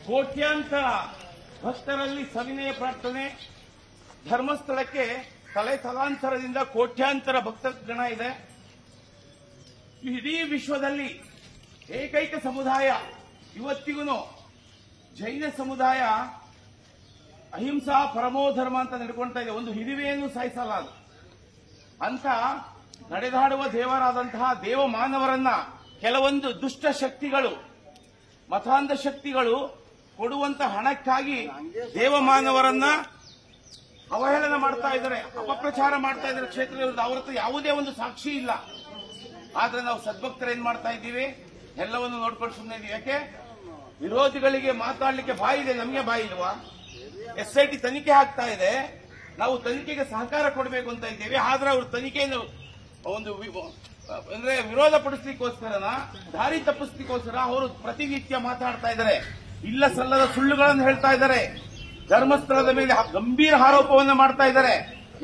ಕೋಟ್ಯಾಂತರ ಭಕ್ತರಲ್ಲಿ ಸವಿನಯ ಪ್ರಾರ್ಥನೆ. ಧರ್ಮಸ್ಥಳಕ್ಕೆ ತಲೆ ತಲಾಂತರದಿಂದ ಕೋಟ್ಯಾಂತರ ಭಕ್ತಗಣ ಇದೆ. ಇಡೀ ವಿಶ್ವದಲ್ಲಿ ಏಕೈಕ ಸಮುದಾಯ ಇವತ್ತಿಗೂ ಜೈನ ಸಮುದಾಯ ಅಹಿಂಸಾ ಪರಮೋ ಧರ್ಮ ಅಂತ ನಡ್ಕೊಳ್ತಾ ಇದೆ. ಒಂದು ಹಿರಿವೆಯನ್ನು ಸಾಯಿಸಲ್ಲ ಅದು ಅಂತ ನಡೆದಾಡುವ ದೇವರಾದಂತಹ ದೇವ ಮಾನವರನ್ನ ಕೆಲವೊಂದು ದುಷ್ಟ ಶಕ್ತಿಗಳು, ಮತಾಂಧ ಶಕ್ತಿಗಳು ಕೊಡುವಂತ ಹಣಕ್ಕಾಗಿ ದೇವ ಮಾನವರನ್ನ ಅವಹೇಳನ ಮಾಡ್ತಾ ಇದ್ದಾರೆ, ಅಪಪ್ರಚಾರ ಮಾಡ್ತಾ ಇದ್ದಾರೆ. ಕ್ಷೇತ್ರದಲ್ಲಿ ಅವರ ಹತ್ರ ಯಾವುದೇ ಒಂದು ಸಾಕ್ಷಿ ಇಲ್ಲ. ಆದ್ರೆ ನಾವು ಸದ್ಭಕ್ತರು ಏನ್ ಮಾಡ್ತಾ ಇದ್ದೀವಿ, ಎಲ್ಲವನ್ನು ನೋಡ್ಕೊಂಡು ಸುಮ್ಮನೆ ಇದೀವಿ. ಯಾಕೆ? ವಿರೋಧಿಗಳಿಗೆ ಮಾತಾಡ್ಲಿಕ್ಕೆ ಬಾಯಿ ಇದೆ, ನಮಗೆ ಬಾಯಿ ಇಲ್ವಾ? SIT ತನಿಖೆ ಆಗ್ತಾ ಇದೆ, ನಾವು ತನಿಖೆಗೆ ಸಹಕಾರ ಕೊಡಬೇಕು ಅಂತ ಇದ್ದೇವೆ. ಆದ್ರೆ ಅವರು ತನಿಖೆಯನ್ನು ಒಂದು ಅಂದ್ರೆ ವಿರೋಧ ಪಡಿಸ್ಲಿಕ್ಕೋಸ್ಕರನ, ದಾರಿ ತಪ್ಪಿಸ್ಲಿಕ್ಕೋಸ್ಕರ ಅವರು ಪ್ರತಿನಿತ್ಯ ಮಾತಾಡ್ತಾ ಇದ್ದಾರೆ, ಇಲ್ಲ ಸಲ್ಲದ ಸುಳ್ಳುಗಳನ್ನು ಹೇಳ್ತಾ ಇದ್ದಾರೆ, ಧರ್ಮಸ್ಥಳದ ಮೇಲೆ ಗಂಭೀರ ಆರೋಪವನ್ನು ಮಾಡ್ತಾ ಇದ್ದಾರೆ.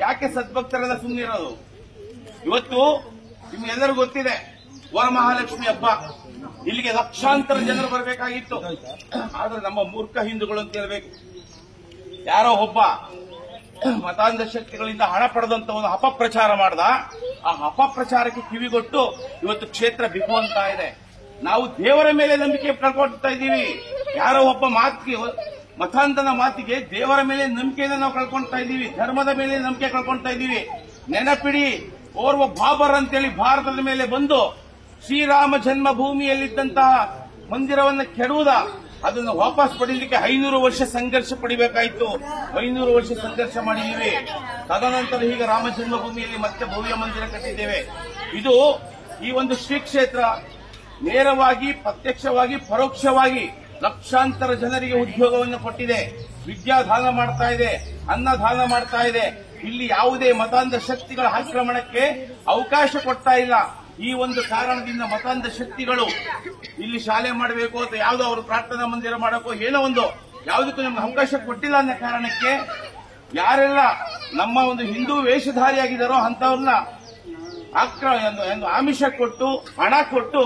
ಯಾಕೆ ಸದ್ಭಕ್ತರೆಲ್ಲ ಸುಮ್ಮನಿರೋದು? ಇವತ್ತು ನಿಮ್ಗೆಲ್ಲರಿಗೂ ಗೊತ್ತಿದೆ, ವರಮಹಾಲಕ್ಷ್ಮಿ ಹಬ್ಬ, ಇಲ್ಲಿಗೆ ಲಕ್ಷಾಂತರ ಜನರು ಬರಬೇಕಾಗಿತ್ತು. ಆದ್ರೆ ನಮ್ಮ ಮೂರ್ಖ ಹಿಂದೂಗಳು ಅಂತ ಹೇಳ್ಬೇಕು, ಯಾರೋ ಒಬ್ಬ ಮತಾಂಧ ಶಕ್ತಿಗಳಿಂದ ಹಣ ಪಡೆದಂತ ಒಂದು ಅಪಪ್ರಚಾರ ಮಾಡ್ದ. ಆ ಅಪಪ್ರಚಾರಕ್ಕೆ ಕಿವಿಗೊಟ್ಟು ಇವತ್ತು ಕ್ಷೇತ್ರ ಬಿಗುವಂತ ಇದೆ. ನಾವು ದೇವರ ಮೇಲೆ ನಂಬಿಕೆ ಕಳ್ಕೊಳ್ತಾ ಇದ್ದೀವಿ. ಯಾರೋ ಒಬ್ಬ ಮಾತಿಗೆ, ಮತಾಂಧನ ಮಾತಿಗೆ ದೇವರ ಮೇಲೆ ನಂಬಿಕೆಯನ್ನು ನಾವು ಕಳ್ಕೊಳ್ತಾ ಇದ್ದೀವಿ, ಧರ್ಮದ ಮೇಲೆ ನಂಬಿಕೆ ಕಳ್ಕೊಳ್ತಾ ಇದ್ದೀವಿ. ನೆನಪಿಡಿ, ಓರ್ವ ಬಾಬರ್ ಅಂತೇಳಿ ಭಾರತದ ಮೇಲೆ ಬಂದು ಶ್ರೀರಾಮ ಜನ್ಮಭೂಮಿಯಲ್ಲಿದ್ದಂತಹ ಮಂದಿರವನ್ನು ಕೆಡುವುದ, ಅದನ್ನು ವಾಪಸ್ ಪಡೀಲಿಕ್ಕೆ 500 ವರ್ಷ ಸಂಘರ್ಷ ಪಡಿಬೇಕಾಯಿತು. 500 ವರ್ಷ ಸಂಘರ್ಷ ಮಾಡಿದ್ದೀವಿ. ತದನಂತರ ಈಗ ರಾಮ ಜನ್ಮಭೂಮಿಯಲ್ಲಿ ಮತ್ತೆ ಭವ್ಯ ಮಂದಿರ ಕಟ್ಟಿದ್ದೇವೆ. ಇದು ಈ ಒಂದು ಶ್ರೀ ಕ್ಷೇತ್ರ ನೇರವಾಗಿ, ಪ್ರತ್ಯಕ್ಷವಾಗಿ, ಪರೋಕ್ಷವಾಗಿ ಲಕ್ಷಾಂತರ ಜನರಿಗೆ ಉದ್ಯೋಗವನ್ನು ಕೊಟ್ಟಿದೆ, ವಿದ್ಯಾದಾನ ಮಾಡ್ತಾ ಇದೆ, ಅನ್ನದಾನ ಮಾಡ್ತಾ ಇದೆ. ಇಲ್ಲಿ ಯಾವುದೇ ಮತಾಂಧ ಶಕ್ತಿಗಳ ಆಕ್ರಮಣಕ್ಕೆ ಅವಕಾಶ ಕೊಡ್ತಾ ಇಲ್ಲ. ಈ ಒಂದು ಕಾರಣದಿಂದ ಮತಾಂಧ ಶಕ್ತಿಗಳು ಇಲ್ಲಿ ಶಾಲೆ ಮಾಡಬೇಕು ಅಥವಾ ಯಾವುದೋ ಅವರು ಪ್ರಾರ್ಥನಾ ಮಂದಿರ ಮಾಡಬೇಕು, ಏನೋ ಒಂದು ಯಾವುದಕ್ಕೂ ನಮ್ಗೆ ಅವಕಾಶ ಕೊಟ್ಟಿಲ್ಲ ಅನ್ನೋ ಕಾರಣಕ್ಕೆ ಯಾರೆಲ್ಲ ನಮ್ಮ ಒಂದು ಹಿಂದೂ ವೇಷಧಾರಿಯಾಗಿದ್ದಾರೋ ಅಂತವ್ರನ್ನ ಆಮಿಷ ಕೊಟ್ಟು, ಹಣ ಕೊಟ್ಟು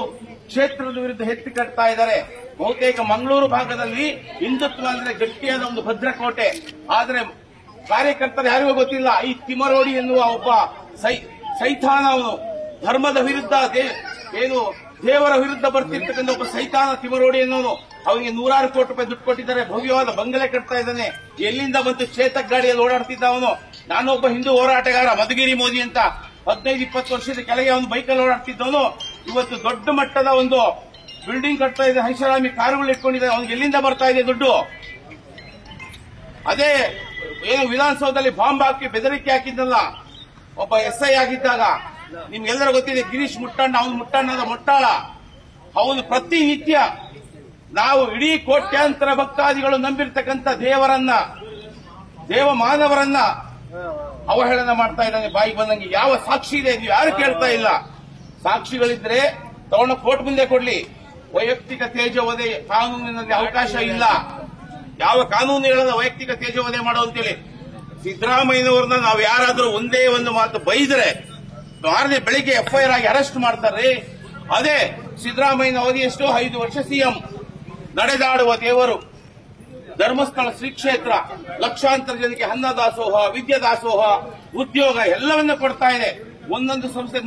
ಕ್ಷೇತ್ರದ ವಿರುದ್ಧ ಎತ್ತಿ ಕಟ್ತಾ ಇದ್ದಾರೆ. ಬಹುತೇಕ ಮಂಗಳೂರು ಭಾಗದಲ್ಲಿ ಹಿಂದುತ್ವ ಅಂದ್ರೆ ಗಟ್ಟಿಯಾದ ಒಂದು ಭದ್ರಕೋಟೆ. ಆದ್ರೆ ಕಾರ್ಯಕರ್ತರು ಯಾರಿಗೂ ಗೊತ್ತಿಲ್ಲ, ಈ ತಿಮರೋಡಿ ಎನ್ನುವ ಒಬ್ಬ ಸೈತಾನ, ಅವನು ಧರ್ಮದ ವಿರುದ್ಧ, ಏನು ದೇವರ ವಿರುದ್ಧ ಬರ್ತಿರ್ತಕ್ಕಂಥ ಒಬ್ಬ ಸೈತಾನ ತಿಮರೋಡಿ ಎನ್ನುವನು. ಅವನಿಗೆ 100 ಕೋಟಿ ರೂಪಾಯಿ ದುಡ್ಡು ಕೊಟ್ಟಿದ್ದಾರೆ, ಭವ್ಯವಾದ ಬಂಗಲೆ ಕಟ್ತಾ ಇದ್ದಾನೆ. ಎಲ್ಲಿಂದ ಬಂತು? ಚೇತಕ್ ಗಾಡಿಯಲ್ಲಿ ಓಡಾಡ್ತಿದ್ದ ಅವನು. ನಾನೊಬ್ಬ ಹಿಂದೂ ಹೋರಾಟಗಾರ, ಮಧುಗಿರಿ ಮೋದಿ ಅಂತ 15-20 ವರ್ಷದ ಕೆಳಗೆ ಅವನು ಬೈಕಲ್ಲಿ ಓಡಾಡ್ತಿದ್ದವನು ಇವತ್ತು ದೊಡ್ಡ ಮಟ್ಟದ ಒಂದು ಬಿಲ್ಡಿಂಗ್ ಕಟ್ತಾ ಇದೆ, ಐಷಾರಾಮಿ ಕಾರುಗಳು ಇಟ್ಕೊಂಡಿದ್ದಾರೆ. ಅವನಿಗೆ ಎಲ್ಲಿಂದ ಬರ್ತಾ ಇದೆ ದುಡ್ಡು? ಅದೇ ಏನು ವಿಧಾನಸೌಧದಲ್ಲಿ ಬಾಂಬ್ ಹಾಕಿ ಬೆದರಿಕೆ ಹಾಕಿದ್ದಲ್ಲ ಒಬ್ಬ SI ಆಗಿದ್ದಾಗ, ನಿಮ್ಗೆಲ್ಲರೂ ಗೊತ್ತಿದೆ, ಗಿರೀಶ್ ಮುಟ್ಟಣ್ಣ. ಅವನು ಮುಟ್ಟಣ್ಣದ ಮುಟ್ಟಾಳ. ಅವನು ಪ್ರತಿನಿತ್ಯ ನಾವು ಇಡೀ ಕೋಟ್ಯಾಂತರ ಭಕ್ತಾದಿಗಳು ನಂಬಿರ್ತಕ್ಕಂಥ ದೇವರನ್ನ, ದೇವ ಮಾನವರನ್ನ ಅವಹೇಳನ ಮಾಡ್ತಾ ಇದ್ದಾನೆ ಬಾಯಿಗೆ ಬಂದಂಗೆ. ಯಾವ ಸಾಕ್ಷಿ ಇದೆ? ನೀವು ಯಾರು ಕೇಳ್ತಾ ಇಲ್ಲ. ಸಾಕ್ಷಿಗಳಿದ್ರೆ ತಗೊಂಡು ಕೋರ್ಟ್ ಮುಂದೆ ಕೊಡ್ಲಿ. ವೈಯಕ್ತಿಕ ತೇಜೋವಧೆ ಕಾನೂನಿನಲ್ಲಿ ಅವಕಾಶ ಇಲ್ಲ. ಯಾವ ಕಾನೂನು ಹೇಳದ ವೈಯಕ್ತಿಕ ತೇಜೋವಧೆ ಮಾಡೋ ಅಂತೇಳಿ. ಸಿದ್ದರಾಮಯ್ಯನವ್ರನ್ನ ನಾವು ಯಾರಾದ್ರೂ ಒಂದೇ ಒಂದು ಮಾತು ಬೈದ್ರೆ ಮಾರನೇ ಬೆಳಿಗ್ಗೆ FIR ಆಗಿ ಅರೆಸ್ಟ್ ಮಾಡ್ತಾರೆ. ಅದೇ ಸಿದ್ದರಾಮಯ್ಯನ ಅವಧಿಯಷ್ಟು 5 ವರ್ಷ CM. ನಡೆದಾಡುವ ದೇವರು ಧರ್ಮಸ್ಥಳ ಶ್ರೀ ಕ್ಷೇತ್ರ ಲಕ್ಷಾಂತರ ಜನಕ್ಕೆ ಅನ್ನದಾಸೋಹ, ವಿದ್ಯಾದಾಸೋಹ, ಉದ್ಯೋಗ ಎಲ್ಲವನ್ನ ಕೊಡ್ತಾ ಇದೆ. ಒಂದೊಂದು ಸಂಸ್ಥೆ,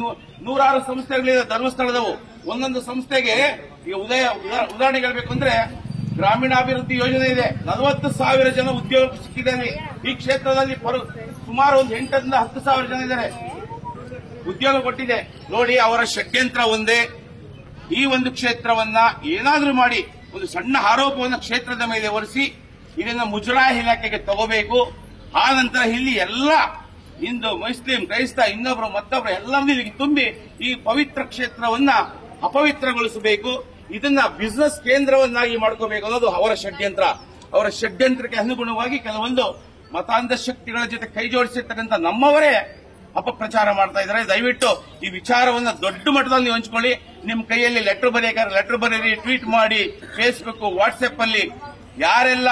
100 ಸಂಸ್ಥೆಗಳಿದೆ ಧರ್ಮಸ್ಥಳದವು. ಒಂದೊಂದು ಸಂಸ್ಥೆಗೆ ಈಗ ಉದಾಹರಣೆ ಹೇಳಬೇಕು ಅಂದ್ರೆ ಗ್ರಾಮೀಣಾಭಿವೃದ್ಧಿ ಯೋಜನೆ ಇದೆ, 40,000 ಜನ ಉದ್ಯೋಗ ಸಿಕ್ಕಿದ್ದಾರೆ. ಈ ಕ್ಷೇತ್ರದಲ್ಲಿ ಸುಮಾರು ಒಂದು 8ರಿಂದ 10,000 ಜನ ಇದ್ದಾರೆ, ಉದ್ಯೋಗ ಕೊಟ್ಟಿದೆ. ನೋಡಿ, ಅವರ ಷಡ್ಯಂತ್ರ ಒಂದೇ. ಈ ಒಂದು ಕ್ಷೇತ್ರವನ್ನ ಏನಾದ್ರೂ ಮಾಡಿ ಒಂದು ಸಣ್ಣ ಆರೋಪವನ್ನು ಕ್ಷೇತ್ರದ ಮೇಲೆ ಹೊರಿಸಿ ಇದನ್ನ ಮುಜರಾಯಿ ಇಲಾಖೆಗೆ ತಗೋಬೇಕು. ಆ ನಂತರ ಇಲ್ಲಿ ಎಲ್ಲ ಹಿಂದೂ, ಮುಸ್ಲಿಂ, ಕ್ರೈಸ್ತ, ಇನ್ನೊಬ್ರು ಮತ್ತೊಬ್ರು ಎಲ್ಲವನ್ನೂ ಇಲ್ಲಿಗೆ ತುಂಬಿ ಈ ಪವಿತ್ರ ಕ್ಷೇತ್ರವನ್ನ ಅಪವಿತ್ರಗೊಳಿಸಬೇಕು. ಇದನ್ನ ಬಿಸಿನೆಸ್ ಕೇಂದ್ರವನ್ನಾಗಿ ಮಾಡ್ಕೋಬೇಕು ಅನ್ನೋದು ಅವರ ಷಡ್ಯಂತ್ರ. ಅವರ ಷಡ್ಯಂತ್ರಕ್ಕೆ ಅನುಗುಣವಾಗಿ ಕೆಲವೊಂದು ಮತಾಂಧ ಶಕ್ತಿಗಳ ಜೊತೆ ಕೈ ಜೋಡಿಸಿರ್ತಕ್ಕಂಥ ನಮ್ಮವರೇ ಅಪಪ್ರಚಾರ ಮಾಡ್ತಾ ಇದ್ದಾರೆ. ದಯವಿಟ್ಟು ಈ ವಿಚಾರವನ್ನ ದೊಡ್ಡ ಮಟ್ಟದಲ್ಲಿ ನೀವು ಹಂಚಿಕೊಳ್ಳಿ. ನಿಮ್ಮ ಕೈಯಲ್ಲಿ ಲೆಟರ್ ಬರೆಯಿರಿ, ಟ್ವೀಟ್ ಮಾಡಿ, ಫೇಸ್ಬುಕ್, ವಾಟ್ಸ್ಆಪ್ ಅಲ್ಲಿ ಯಾರೆಲ್ಲ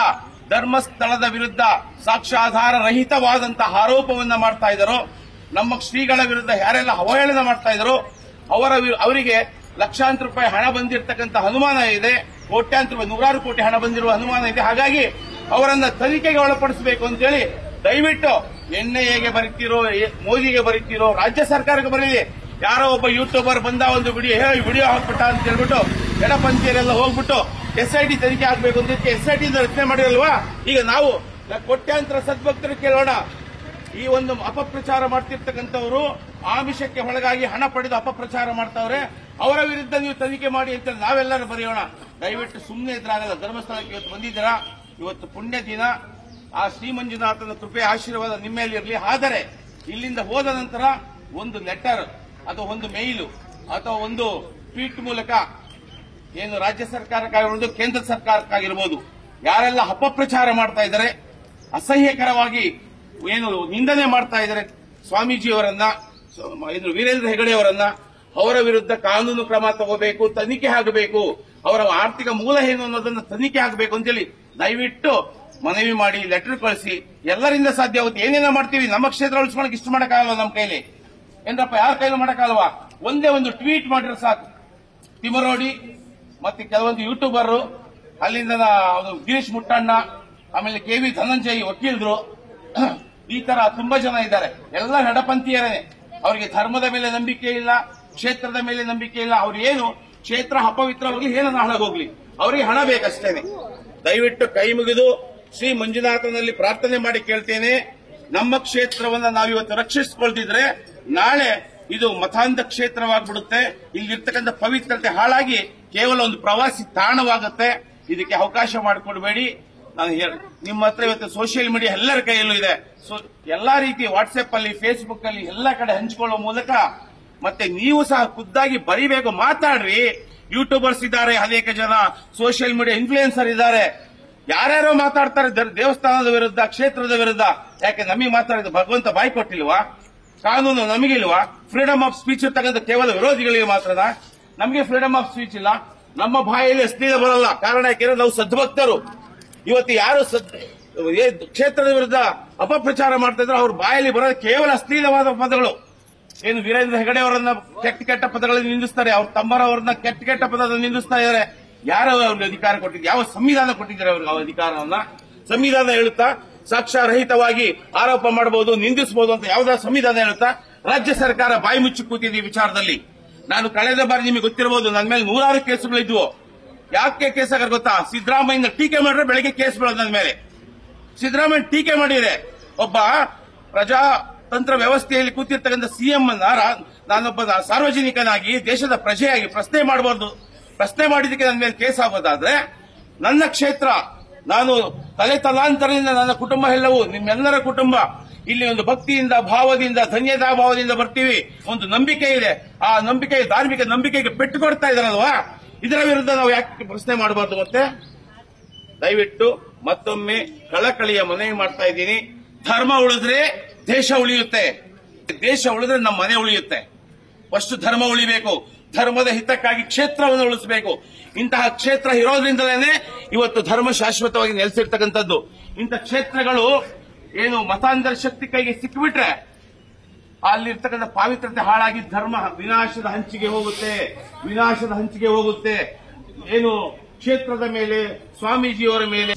ಧರ್ಮಸ್ಥಳದ ವಿರುದ್ಧ ಸಾಕ್ಷ್ಯಾಧಾರ ರಹಿತವಾದಂತಹ ಆರೋಪವನ್ನ ಮಾಡ್ತಾ ಇದ್ದಾರೋ, ನಮ್ಮ ಶ್ರೀಗಳ ವಿರುದ್ಧ ಯಾರೆಲ್ಲ ಅವಹೇಳನ ಮಾಡ್ತಾ ಇದ್ದಾರೋ ಅವರಿಗೆ ಲಕ್ಷಾಂತರ ರೂಪಾಯಿ ಹಣ ಬಂದಿರತಕ್ಕಂಥ ಅನುಮಾನ ಇದೆ. ಕೋಟ್ಯಾಂತರ ರೂಪಾಯಿ 100 ಕೋಟಿ ಹಣ ಬಂದಿರುವ ಅನುಮಾನ ಇದೆ. ಹಾಗಾಗಿ ಅವರನ್ನ ತನಿಖೆಗೆ ಒಳಪಡಿಸಬೇಕು ಅಂತೇಳಿ ದಯವಿಟ್ಟು ಎನ್ಐಎಗೆ ಬರೀತಿರೋ, ಮೋದಿಗೆ ಬರೀತಿರೋ, ರಾಜ್ಯ ಸರ್ಕಾರಕ್ಕೆ ಬರೀಲಿ. ಯಾರೋ ಒಬ್ಬ ಯೂಟ್ಯೂಬರ್ ಬಂದ ಒಂದು ವಿಡಿಯೋ ಹಾಕ್ಬಿಟ್ಟ ಅಂತ ಹೇಳ್ಬಿಟ್ಟು ಎಡಪಂಥೀಯರೆಲ್ಲ ಹೋಗ್ಬಿಟ್ಟು SIT ತನಿಖೆ ಆಗ್ಬೇಕು ಅಂತ SIT ರಚನೆ ಮಾಡಿರಲ್ವಾ. ಈಗ ನಾವು ಕೋಟ್ಯಾಂತರ ಸದ್ಭಕ್ತರು ಕೇಳೋಣ. ಈ ಒಂದು ಅಪಪ್ರಚಾರ ಮಾಡ್ತಿರ್ತಕ್ಕಂಥವರು ಆಮಿಷಕ್ಕೆ ಒಳಗಾಗಿ ಹಣ ಪಡೆದು ಅಪಪ್ರಚಾರ ಮಾಡ್ತಾವ್ರೆ. ಅವರ ವಿರುದ್ಧ ನೀವು ತನಿಖೆ ಮಾಡಿ ಅಂತ ನಾವೆಲ್ಲರೂ ಬರೆಯೋಣ. ದಯವಿಟ್ಟು ಸುಮ್ಮನೆ ಇದ್ರಾಗಲ್ಲ. ಧರ್ಮಸ್ಥಳಕ್ಕೆ ಇವತ್ತು ಬಂದಿದ್ದೀರಾ, ಇವತ್ತು ಪುಣ್ಯ ದಿನ. ಆ ಶ್ರೀ ಮಂಜುನಾಥನ ಕೃಪೆ ಆಶೀರ್ವಾದ ನಿಮ್ಮ ಮೇಲೆ ಇರಲಿ. ಆದರೆ ಇಲ್ಲಿಂದ ಹೋದ ನಂತರ ಒಂದು ಲೆಟರ್ ಅಥವಾ ಒಂದು ಮೇಯ್ಲು ಅಥವಾ ಒಂದು ಟ್ವೀಟ್ ಮೂಲಕ ಏನು ರಾಜ್ಯ ಸರ್ಕಾರಕ್ಕಾಗಿರ್ಬೋದು, ಕೇಂದ್ರ ಸರ್ಕಾರಕ್ಕಾಗಿರ್ಬೋದು, ಯಾರೆಲ್ಲ ಅಪಪ್ರಚಾರ ಮಾಡ್ತಾ ಇದ್ದಾರೆ, ಅಸಹ್ಯಕರವಾಗಿ ಏನು ನಿಂದನೆ ಮಾಡ್ತಾ ಇದ್ದಾರೆ ಸ್ವಾಮೀಜಿಯವರನ್ನ, ವೀರೇಂದ್ರ ಹೆಗಡೆ ಅವರನ್ನ, ಅವರ ವಿರುದ್ಧ ಕಾನೂನು ಕ್ರಮ ತಗೋಬೇಕು, ತನಿಖೆ ಆಗಬೇಕು, ಅವರ ಆರ್ಥಿಕ ಮೂಲ ಏನು ಅನ್ನೋದನ್ನ ತನಿಖೆ ಆಗಬೇಕು ಅಂತೇಳಿ ದಯವಿಟ್ಟು ಮನವಿ ಮಾಡಿ ಲೆಟರ್ ಕಳಿಸಿ. ಎಲ್ಲರಿಂದ ಸಾಧ್ಯ ಆಗುತ್ತೆ. ಏನೇನೋ ಮಾಡ್ತೀವಿ, ನಮ್ಮ ಕ್ಷೇತ್ರ ಉಳಿಸ್ಕೊಳಕ್ಕೆ ಇಷ್ಟು ಮಾಡಕ್ಕಾಗಲ್ವ ನಮ್ಮ ಕೈಲಿ? ಏನ್ರಪ್ಪ, ಯಾರ ಕೈಲೂ ಮಾಡಕ್ಕಾಗಲ್ವಾ? ಒಂದೇ ಒಂದು ಟ್ವೀಟ್ ಮಾಡಿದ್ರೆ ಸಾಕು. ತಿಮರೋಡಿ ಮತ್ತೆ ಕೆಲವೊಂದು ಯೂಟ್ಯೂಬರ್, ಅಲ್ಲಿಂದ ಗಿರೀಶ್ ಮುಟ್ಟಣ್ಣ, ಆಮೇಲೆ KV ಧನಂಜಯ್ ವಕೀಲರು, ಈ ತರ ತುಂಬಾ ಜನ ಇದ್ದಾರೆ. ಎಲ್ಲ ಎಡಪಂಥೀಯರೇ. ಅವರಿಗೆ ಧರ್ಮದ ಮೇಲೆ ನಂಬಿಕೆ ಇಲ್ಲ, ಕ್ಷೇತ್ರದ ಮೇಲೆ ನಂಬಿಕೆ ಇಲ್ಲ. ಅವ್ರು ಏನು ಕ್ಷೇತ್ರ ಅಪವಿತ್ರವಾಗಿ ಏನನ್ನ ಹಾಳಾಗೋಗ್ಲಿ, ಅವರಿಗೆ ಹಣ ಬೇಕಷ್ಟೇನೆ. ದಯವಿಟ್ಟು ಕೈ ಮುಗಿದು ಶ್ರೀ ಮಂಜುನಾಥನಲ್ಲಿ ಪ್ರಾರ್ಥನೆ ಮಾಡಿ ಕೇಳ್ತೇನೆ. ನಮ್ಮ ಕ್ಷೇತ್ರವನ್ನ ನಾವಿವತ್ತು ರಕ್ಷಿಸಿಕೊಳ್ತಿದ್ರೆ ನಾಳೆ ಇದು ಮತಾಂಧ ಕ್ಷೇತ್ರವಾಗ್ಬಿಡುತ್ತೆ. ಇಲ್ಲಿರ್ತಕ್ಕಂಥ ಪವಿತ್ರತೆ ಹಾಳಾಗಿ ಕೇವಲ ಒಂದು ಪ್ರವಾಸಿ ತಾಣವಾಗುತ್ತೆ. ಇದಕ್ಕೆ ಅವಕಾಶ ಮಾಡಿಕೊಡ್ಬೇಡಿ. ನಾನು ನಿಮ್ಮ ಹತ್ರ ಇವತ್ತು ಸೋಷಿಯಲ್ ಮೀಡಿಯಾ ಎಲ್ಲರ ಕೈಯಲ್ಲೂ ಇದೆ. ಎಲ್ಲಾ ರೀತಿ ವಾಟ್ಸ್ಆಪ್ ಅಲ್ಲಿ, ಫೇಸ್ಬುಕ್ ಅಲ್ಲಿ ಎಲ್ಲ ಕಡೆ ಹಂಚಿಕೊಳ್ಳುವ ಮೂಲಕ ಮತ್ತೆ ನೀವು ಸಹ ಖುದ್ದಾಗಿ ಬರೀಬೇಕು, ಮಾತಾಡ್ರಿ. ಯೂಟ್ಯೂಬರ್ಸ್ ಇದ್ದಾರೆ, ಅನೇಕ ಜನ ಸೋಷಿಯಲ್ ಮೀಡಿಯಾ ಇನ್ಫ್ಲೂಯೆನ್ಸರ್ ಇದ್ದಾರೆ. ಯಾರ್ಯಾರೋ ಮಾತಾಡ್ತಾರೆ ದೇವಸ್ಥಾನದ ವಿರುದ್ಧ, ಕ್ಷೇತ್ರದ ವಿರುದ್ಧ. ಯಾಕೆ ನಮಗೆ ಮಾತಾಡಿದ ಭಗವಂತ ಬಾಯಿ ಕೊಟ್ಟಿಲ್ವಾ? ಕಾನೂನು ನಮಗಿಲ್ವಾ? ಫ್ರೀಡಮ್ ಆಫ್ ಸ್ಪೀಚ್ ಇರ್ತಕ್ಕಂಥ ಕೇವಲ ವಿರೋಧಿಗಳಿಗೆ ಮಾತ್ರನಾ? ನಮಗೆ ಫ್ರೀಡಮ್ ಆಫ್ ಸ್ಪೀಚ್ ಇಲ್ಲ. ನಮ್ಮ ಬಾಯಲ್ಲಿ ಅಶ್ಲೀಲ ಬರಲ್ಲ. ಕಾರಣ ಯಾಕೆಂದ್ರೆ ನಾವು ಸದ್ಭಕ್ತರು. ಇವತ್ತು ಯಾರು ಕ್ಷೇತ್ರದ ವಿರುದ್ಧ ಅಪಪ್ರಚಾರ ಮಾಡ್ತಾ ಇದ್ರೆ ಅವ್ರ ಬಾಯಲ್ಲಿ ಬರೋದು ಕೇವಲ ಅಶ್ಲೀಲವಾದ ಪದಗಳು. ಏನು ವೀರೇಂದ್ರ ಹೆಗಡೆ ಅವರನ್ನ ಕೆಟ್ಟ ಪದಗಳನ್ನು ನಿಂದಿಸ್ತಾರೆ, ಅವ್ರ ತಮ್ಮರವರನ್ನ ಕೆಟ್ಟ ಪದಗಳನ್ನು ನಿಂದಿಸ್ತಾ ಇದ್ದಾರೆ. ಯಾರು ಅವ್ರಿಗೆ ಅಧಿಕಾರ ಕೊಟ್ಟಿದ್ದಾರೆ? ಯಾವ ಸಂವಿಧಾನ ಕೊಟ್ಟಿದ್ದಾರೆ ಅವ್ರಿಗೆ ಆ ಅಧಿಕಾರವನ್ನ? ಸಂವಿಧಾನ ಹೇಳುತ್ತಾ ಸಾಕ್ಷ್ಯರಹಿತವಾಗಿ ಆರೋಪ ಮಾಡಬಹುದು, ನಿಂದಿಸಬಹುದು ಅಂತ ಯಾವ್ದಾದ್ರು ಸಂವಿಧಾನ ಹೇಳುತ್ತಾ? ರಾಜ್ಯ ಸರ್ಕಾರ ಬಾಯಿ ಮುಚ್ಚಿ ಕೂತಿದೆ ಈ ವಿಚಾರದಲ್ಲಿ. ನಾನು ಕಳೆದ ಬಾರಿ ನಿಮಗೆ ಗೊತ್ತಿರಬಹುದು, ನನ್ನ ಮೇಲೆ 100 ಕೇಸುಗಳಿದ್ವು. ಯಾಕೆ ಕೇಸ್ ಆಗ ಗೊತ್ತಾ? ಸಿದ್ದರಾಮಯ್ಯ ಟೀಕೆ ಮಾಡಿದ್ರೆ ಬೆಳಗ್ಗೆ ಕೇಸ್ ಬೀಳೋದು ನನ್ನ ಮೇಲೆ. ಸಿದ್ದರಾಮಯ್ಯ ಟೀಕೆ ಮಾಡಿದ್ರೆ ಒಬ್ಬ ಪ್ರಜಾತಂತ್ರ ವ್ಯವಸ್ಥೆಯಲ್ಲಿ ಕೂತಿರ್ತಕ್ಕಂಥ ಸಿಎಂ ಅನ್ನ ನಾನೊಬ್ಬ ಸಾರ್ವಜನಿಕನಾಗಿ ದೇಶದ ಪ್ರಜೆಯಾಗಿ ಪ್ರಶ್ನೆ ಮಾಡಬಾರ್ದು. ಪ್ರಶ್ನೆ ಮಾಡಿದಕ್ಕೆ ನನ್ನ ಮೇಲೆ ಕೇಸ್ ಆಗೋದಾದ್ರೆ ನನ್ನ ಕ್ಷೇತ್ರ, ನಾನು ತಲಾಂತರದಿಂದ ನನ್ನ ಕುಟುಂಬ ಎಲ್ಲವೂ ನಿಮ್ಮೆಲ್ಲರ ಕುಟುಂಬ ಇಲ್ಲಿ ಒಂದು ಭಕ್ತಿಯಿಂದ, ಭಾವದಿಂದ, ಧನ್ಯತಾ ಭಾವದಿಂದ ಬರ್ತೀವಿ. ಒಂದು ನಂಬಿಕೆ ಇದೆ. ಆ ನಂಬಿಕೆ, ಧಾರ್ಮಿಕ ನಂಬಿಕೆಗೆ ಪೆಟ್ಟು ಕೊಡ್ತಾ ಇದಾರಲ್ವಾ? ಇದರ ವಿರುದ್ಧ ನಾವು ಯಾಕೆ ಪ್ರಶ್ನೆ ಮಾಡಬಾರ್ದು? ಮತ್ತೆ ದಯವಿಟ್ಟು ಮತ್ತೊಮ್ಮೆ ಕಳಕಳಿಯ ಮನವಿ ಮಾಡ್ತಾ ಇದ್ದೀನಿ. ಧರ್ಮ ಉಳಿದ್ರೆ ದೇಶ ಉಳಿಯುತ್ತೆ, ದೇಶ ಉಳಿದ್ರೆ ನಮ್ಮ ಮನೆ ಉಳಿಯುತ್ತೆ. ಫಸ್ಟ್ ಧರ್ಮ ಉಳಿಬೇಕು. ಧರ್ಮದ ಹಿತಕ್ಕಾಗಿ ಕ್ಷೇತ್ರವನ್ನು ಉಳಿಸಬೇಕು. ಇಂತಹ ಕ್ಷೇತ್ರ ಇರೋದ್ರಿಂದಲೇ ಇವತ್ತು ಧರ್ಮ ಶಾಶ್ವತವಾಗಿ ನೆಲೆಸಿರ್ತಕ್ಕಂಥದ್ದು. ಇಂಥ ಕ್ಷೇತ್ರಗಳು ಏನು ಮತಾಂತರ ಶಕ್ತಿ ಕೈಗೆ ಸಿಕ್ಕಿಬಿಟ್ರೆ ಅಲ್ಲಿರ್ತಕ್ಕಂಥ ಪಾವಿತ್ರತೆ ಹಾಳಾಗಿ ಧರ್ಮ ವಿನಾಶದ ಹಂಚಿಗೆ ಹೋಗುತ್ತೆ. ಏನು ಕ್ಷೇತ್ರದ ಮೇಲೆ, ಸ್ವಾಮೀಜಿಯವರ ಮೇಲೆ